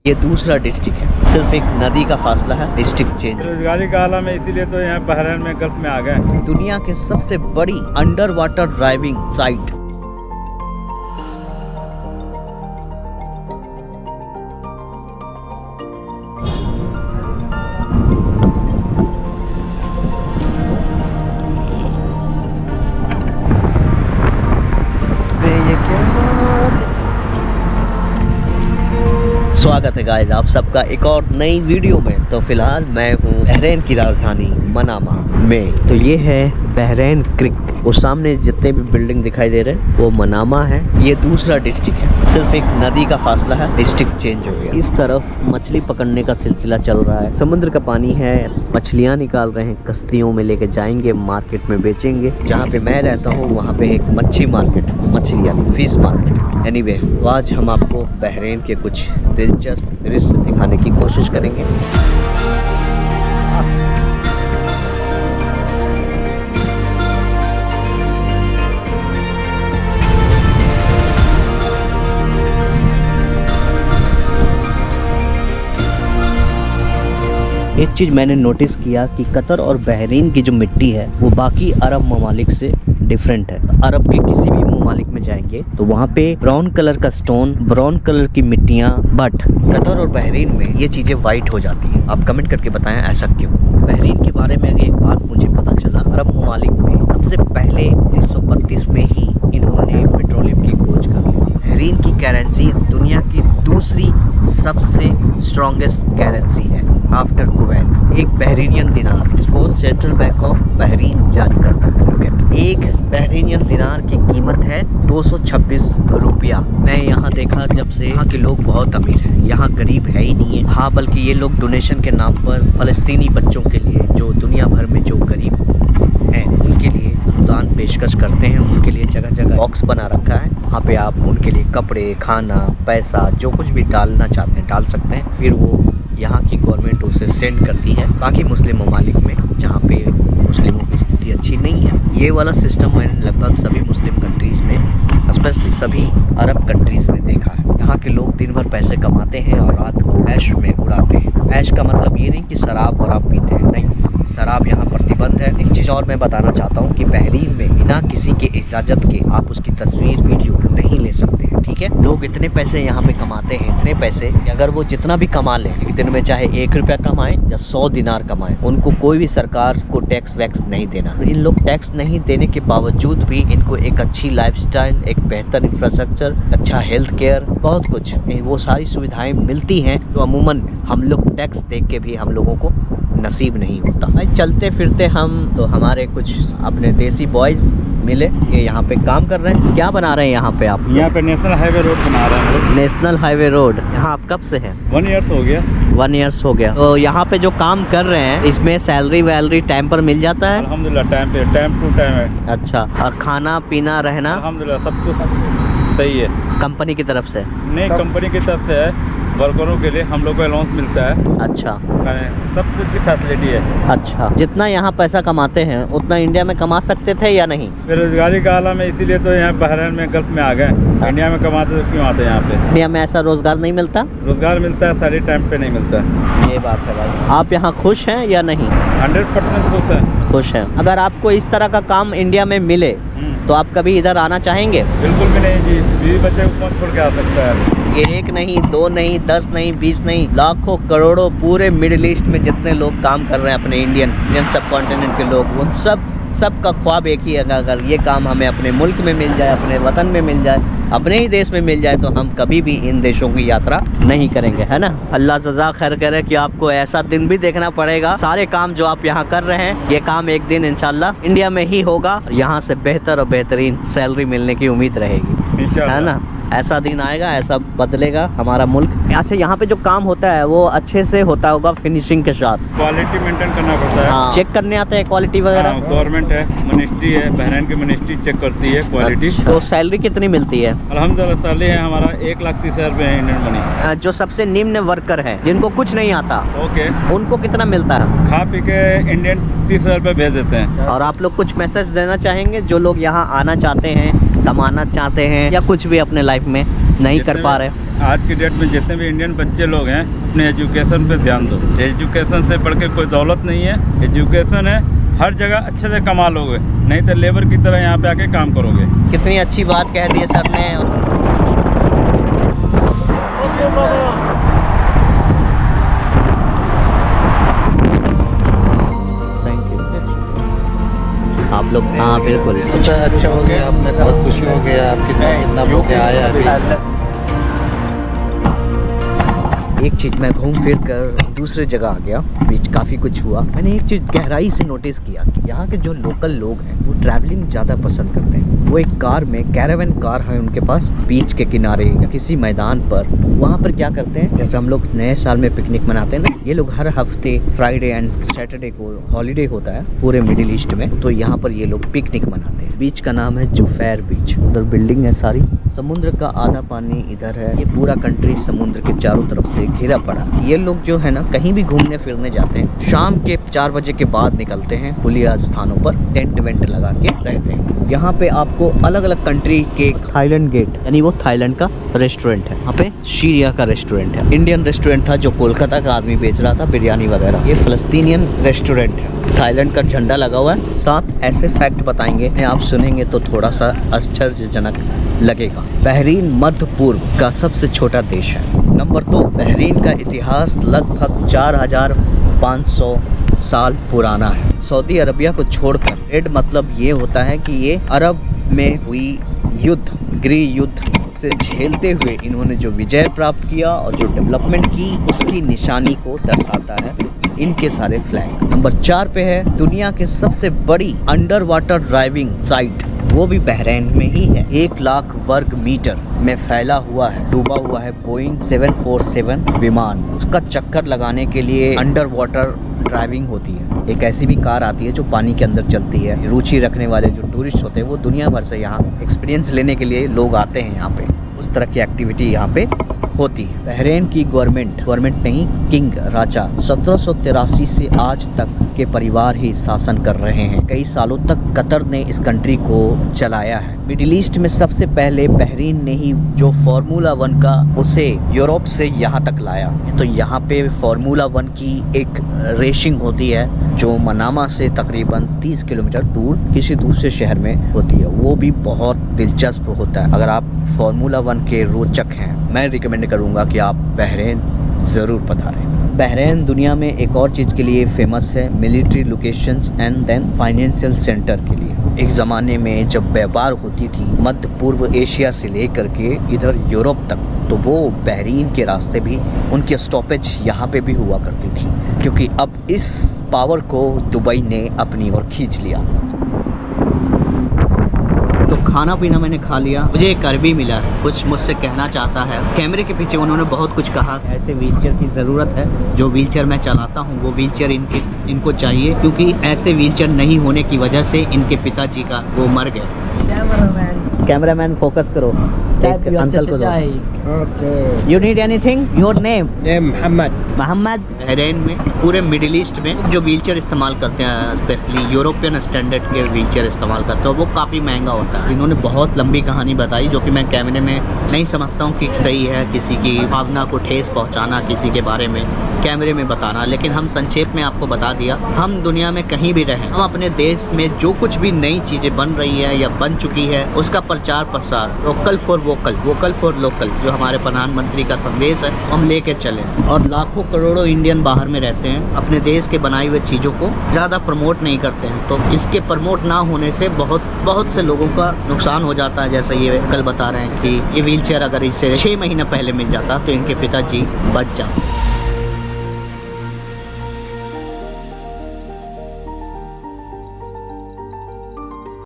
ये दूसरा डिस्ट्रिक्ट है, सिर्फ एक नदी का फासला है डिस्ट्रिक्ट चेंज। बेरोजगारी का आलम है, इसीलिए तो यहाँ बहरीन में गल्फ में आ गए। दुनिया की सबसे बड़ी अंडर वाटर ड्राइविंग साइट। स्वागत है गाइस आप सबका एक और नई वीडियो में। तो फिलहाल मैं हूँ बहरीन की राजधानी मनामा में। तो ये है बहरीन क्रिक। वो सामने जितने भी बिल्डिंग दिखाई दे रहे हैं वो मनामा है। ये दूसरा डिस्ट्रिक्ट है, सिर्फ एक नदी का फासला है, डिस्ट्रिक्ट चेंज हो गया। इस तरफ मछली पकड़ने का सिलसिला चल रहा है, समुद्र का पानी है, मछलियाँ निकाल रहे हैं, कश्तियों में लेके जाएंगे, मार्केट में बेचेंगे। जहाँ पे मैं रहता हूँ वहाँ पे एक मच्छी मार्केट, मछलियाँ फिश मार्केट। एनीवे, तो आज हम आपको बहरीन के कुछ दिलचस्प दृश्य दिखाने की कोशिश करेंगे। एक चीज़ मैंने नोटिस किया कि कतर और बहरीन की जो मिट्टी है वो बाकी अरब ममालिक से डिफरेंट है। अरब के किसी भी ममालिक में जाएंगे तो वहाँ पे ब्राउन कलर का स्टोन, ब्राउन कलर की मिट्टियाँ, बट कतर और बहरीन में ये चीज़ें वाइट हो जाती हैं। आप कमेंट करके बताएं ऐसा क्यों। बहरीन के बारे में एक बात मुझे पता चला, अरब ममालिक में सबसे पहले 1932 में ही इन्होंने पेट्रोलियम की खोज कर ली। बहरीन की करेंसी दुनिया की दूसरी सबसे स्ट्रॉन्गेस्ट करेंसी है आफ्टर कुवैत। एक बहरीनियन दिनार, इसको सेंट्रल बैंक ऑफ बहरीन जारी करता है। एक बहरीनियन दिनार की कीमत है 226 रुपया। मैं यहाँ देखा जब से, यहाँ के लोग बहुत अमीर हैं, यहाँ गरीब है ही नहीं है। हाँ, बल्कि ये लोग डोनेशन के नाम पर फलस्तीनी बच्चों के लिए, जो दुनिया भर में जो गरीब हैं उनके लिए अनुदान पेशकश करते हैं। उनके लिए जगह जगह बॉक्स बना रखा है, वहाँ पे आप उनके लिए कपड़े, खाना, पैसा जो कुछ भी डालना चाहते हैं डाल सकते हैं। फिर वो यहाँ की गवर्नमेंट उसे सेंड करती है बाकी मुस्लिम ममालिक में जहाँ पे मुस्लिमों की स्थिति अच्छी नहीं है। ये वाला सिस्टम मैंने लगभग सभी मुस्लिम कंट्रीज़ में, स्पेशली सभी अरब कंट्रीज़ में देखा है। यहाँ के लोग दिन भर पैसे कमाते हैं और रात को ऐश में उड़ाते हैं। ऐश का मतलब ये नहीं कि शराब और आप पीते हैं, नहीं, शराब यहाँ प्रतिबंध है। एक चीज़ और मैं बताना चाहता हूँ कि बहरीन में बिना किसी के इजाज़त के आप उसकी तस्वीर, वीडियो नहीं ले सकते हैं, ठीक है। लोग इतने पैसे यहाँ पे कमाते हैं, इतने पैसे कि अगर वो जितना भी कमा लें, एक दिन में चाहे 1 रुपया कमाएं या 100 दिनार कमाएं, उनको कोई भी सरकार को टैक्स वैक्स नहीं देना। इन लोग टैक्स नहीं देने के बावजूद भी इनको एक अच्छी लाइफस्टाइल, एक बेहतर इंफ्रास्ट्रक्चर, अच्छा हेल्थ केयर, बहुत कुछ वो सारी सुविधाएं मिलती हैं जो अमूमन हम लोग टैक्स देख के भी हम लोगों को नसीब नहीं होता। भाई चलते फिरते हम तो हमारे कुछ अपने देसी बॉयज़ मिले, ये यहाँ पे काम कर रहे हैं। क्या बना रहे हैं यहाँ पे आप? यहाँ पे नेशनल हाईवे रोड बना रहे हैं लोग। National highway road. यहाँ आप कब से हैं? 1 ईयर्स हो गया। 1 ईयर्स हो गया। तो यहाँ पे जो काम कर रहे हैं इसमें सैलरी वैलरी टाइम पर मिल जाता है? अल्हम्दुलिल्लाह टाइम पे, टाइम टू टाइम है। अच्छा, और खाना पीना रहना अल्हम्दुलिल्लाह सब कुछ सही है। कंपनी की तरफ से? नहीं, कंपनी की तरफ से है। वर्करों के लिए हम लोग को अलाउंस मिलता है। अच्छा, सब कुछ की फैसिलिटी है। अच्छा, जितना यहाँ पैसा कमाते हैं उतना इंडिया में कमा सकते थे या नहीं? बेरोजगारी का आलम है, इसीलिए तो यहाँ बहरीन में गल्फ में आ गए। इंडिया में कमाते तो क्यों आते हैं यहाँ पे? इंडिया में ऐसा रोजगार नहीं मिलता? रोजगार मिलता है, सारी टाइम पे नहीं मिलता है। ये बात है भाई। आप यहाँ खुश हैं या नहीं? 100% खुश है। खुश हैं। अगर आपको इस तरह का काम इंडिया में मिले तो आप कभी इधर आना चाहेंगे? बिल्कुल भी नहीं जी, बीवी बच्चे को कौन छोड़ के आ सकता है? ये 1 नहीं, 2 नहीं, 10 नहीं, 20 नहीं, लाखों करोड़ों पूरे मिडिल ईस्ट में जितने लोग काम कर रहे हैं, अपने इंडियन सब कॉन्टिनेंट के लोग, उन सबका ख्वाब एक ही है, अगर ये काम हमें अपने मुल्क में मिल जाए, अपने वतन में मिल जाए, अपने ही देश में मिल जाए तो हम कभी भी इन देशों की यात्रा नहीं करेंगे, है ना। अल्लाह सजा खैर करे कि आपको ऐसा दिन भी देखना पड़ेगा। सारे काम जो आप यहाँ कर रहे हैं ये काम एक दिन इंशाल्लाह इंडिया में ही होगा। यहाँ से बेहतर और बेहतरीन सैलरी मिलने की उम्मीद रहेगी, है ना। ऐसा दिन आएगा, ऐसा बदलेगा हमारा मुल्क। अच्छा, यहाँ पे जो काम होता है वो अच्छे से होता होगा, फिनिशिंग के साथ? क्वालिटी मेंटेन करना पड़ता है। हाँ, चेक करने आते हैं क्वालिटी वगैरह? गवर्नमेंट है, मिनिस्ट्री है, बहरीन की मिनिस्ट्री चेक करती है क्वालिटी। अच्छा। तो सैलरी कितनी मिलती है? अल्हम्दुलिल्लाह सैलरी है हमारा 1,30,000 रुपये है इंडियन मनी। जो सबसे निम्न वर्कर है, जिनको कुछ नहीं आता, ओके, उनको कितना मिलता है? खा पी के इंडियन 30,000 रुपये भेज देते हैं। और आप लोग कुछ मैसेज देना चाहेंगे जो लोग यहाँ आना चाहते हैं, कमाना चाहते हैं या कुछ भी अपने लाइफ में नहीं कर पा रहे। आज की डेट में जितने भी इंडियन बच्चे लोग हैं अपने एजुकेशन पे ध्यान दो। एजुकेशन से बढ़ के कोई दौलत नहीं है, एजुकेशन है। हर जगह अच्छे से कमा लोगे, नहीं तो लेबर की तरह यहाँ पे आके काम करोगे। कितनी अच्छी बात कह दी है सर ने। आप लोग, हाँ बिल्कुल अच्छा हो गया, आपने बहुत खुशी हो गया, आपकी इतना हो गया आया अभी। एक चीज़, मैं घूम फिर कर दूसरे जगह आ गया, बीच काफ़ी कुछ हुआ। मैंने एक चीज़ गहराई से नोटिस किया कि यहाँ के जो लोकल लोग हैं वो ट्रैवलिंग ज़्यादा पसंद करते हैं। वो एक कार में, कैरावन कार है उनके पास, बीच के किनारे या किसी मैदान पर, वहाँ पर क्या करते हैं, जैसे हम लोग नए साल में पिकनिक मनाते हैं ना, ये लोग हर हफ्ते फ्राइडे एंड सैटरडे को हॉलीडे होता है पूरे मिडिल ईस्ट में, तो यहाँ पर ये लोग पिकनिक मनाते हैं। बीच का नाम है जुफैर बीच। उधर बिल्डिंग है सारी, समुद्र का आधा पानी इधर है। ये पूरा कंट्री समुद्र के चारों तरफ से घिरा पड़ा। ये लोग जो है ना कहीं भी घूमने फिरने जाते हैं, शाम के 4 बजे के बाद निकलते हैं, खुली स्थानों पर टेंट वेंट लगा के रहते हैं। यहाँ पे आपको अलग अलग कंट्री के, थाईलैंड गेट यानी वो थाईलैंड का रेस्टोरेंट है, यहाँ पे सीरिया का रेस्टोरेंट है, इंडियन रेस्टोरेंट था जो कोलकाता का आदमी बेच रहा था बिरयानी वगैरह, ये फलस्तीनियन रेस्टोरेंट है, थाईलैंड का झंडा लगा हुआ है। 7 ऐसे फैक्ट बताएंगे, आप सुनेंगे तो थोड़ा सा आश्चर्यजनक लगेगा। बहरीन मध्य पूर्व का सबसे छोटा देश है। नंबर 2, बहरीन का इतिहास लगभग 4500 साल पुराना है। सऊदी अरबिया को छोड़कर रेड मतलब ये होता है कि ये अरब में हुई युद्ध, गृह युद्ध से झेलते हुए इन्होंने जो विजय प्राप्त किया और जो डेवलपमेंट की उसकी निशानी को दर्शाता है इनके सारे फ्लैग। नंबर 4 पे है दुनिया के सबसे बड़ी अंडर वाटर ड्राइविंग साइट, वो भी बहरीन में ही है। 1 लाख वर्ग मीटर में फैला हुआ है, डूबा हुआ है बोइंग 747 विमान। उसका चक्कर लगाने के लिए अंडर वाटर ड्राइविंग होती है। एक ऐसी भी कार आती है जो पानी के अंदर चलती है। रुचि रखने वाले जो टूरिस्ट होते हैं वो दुनिया भर से यहाँ एक्सपीरियंस लेने के लिए लोग आते हैं यहाँ पे। उस तरह की एक्टिविटी यहाँ पे होती है। बहरीन की गवर्नमेंट नहीं, किंग राजा 1783 से आज तक के परिवार ही शासन कर रहे हैं। कई सालों तक कतर ने इस कंट्री को चलाया है। मिडिल ईस्ट में सबसे पहले बहरीन ने ही जो फार्मूला 1 का उसे यूरोप से यहाँ तक लाया। तो यहाँ पे फार्मूला 1 की एक रेसिंग होती है जो मनामा से तकरीबन 30 किलोमीटर दूर किसी दूसरे शहर में होती है। वो भी बहुत दिलचस्प होता है। अगर आप फार्मूला 1 के रोचक हैं, मैं रिकमेंड करूँगा कि आप बहरीन ज़रूर पधारें। बहरीन दुनिया में एक और चीज़ के लिए फेमस है, military locations and then financial centre के लिए। एक ज़माने में जब व्यापार होती थी मध्य पूर्व एशिया से लेकर के इधर यूरोप तक, तो वो बहरीन के रास्ते भी उनकी स्टॉपेज यहाँ पे भी हुआ करती थी, क्योंकि अब इस पावर को दुबई ने अपनी ओर खींच लिया। तो खाना पीना मैंने खा लिया, मुझे एक अरबी मिला है, कुछ मुझसे कहना चाहता है। कैमरे के पीछे उन्होंने बहुत कुछ कहा। ऐसे व्हीलचेयर की ज़रूरत है, जो व्हीलचेयर मैं चलाता हूँ वो व्हीलचेयर इनको चाहिए, क्योंकि ऐसे व्हीलचेयर नहीं होने की वजह से इनके पिताजी का वो मर गए। कैमरामैन फोकस करो, अंकल को दो। You need anything? Your name? Mohammed. Bahrain में, पूरे मिडिल ईस्ट में जो व्हीलचेयर इस्तेमाल करते हैं, स्पेशली यूरोपियन स्टैंडर्ड के व्हीलचेयर इस्तेमाल करते हैं, वो काफ़ी महंगा होता है। इन्होंने बहुत लंबी कहानी बताई जो कि मैं कैमरे में नहीं समझता हूँ कि सही है, किसी की भावना को ठेस पहुँचाना, किसी के बारे में कैमरे में बताना, लेकिन हम संक्षेप में आपको बता दिया। हम दुनिया में कहीं भी रहें, हम अपने देश में जो कुछ भी नई चीज़ें बन रही है या बन चुकी है उसका प्रचार प्रसार, local for vocal, vocal for local, जो हमारे प्रधानमंत्री का संदेश है हम लेके चलें। और लाखों करोड़ों इंडियन बाहर में रहते हैं, अपने देश के बनाई हुए चीज़ों को ज़्यादा प्रमोट नहीं करते हैं, तो इसके प्रमोट ना होने से बहुत से लोगों का नुकसान हो जाता है। जैसे ये कल बता रहे हैं कि ये व्हीलचेयर अगर इसे 6 महीने पहले मिल जाता तो इनके पिताजी बच जाते।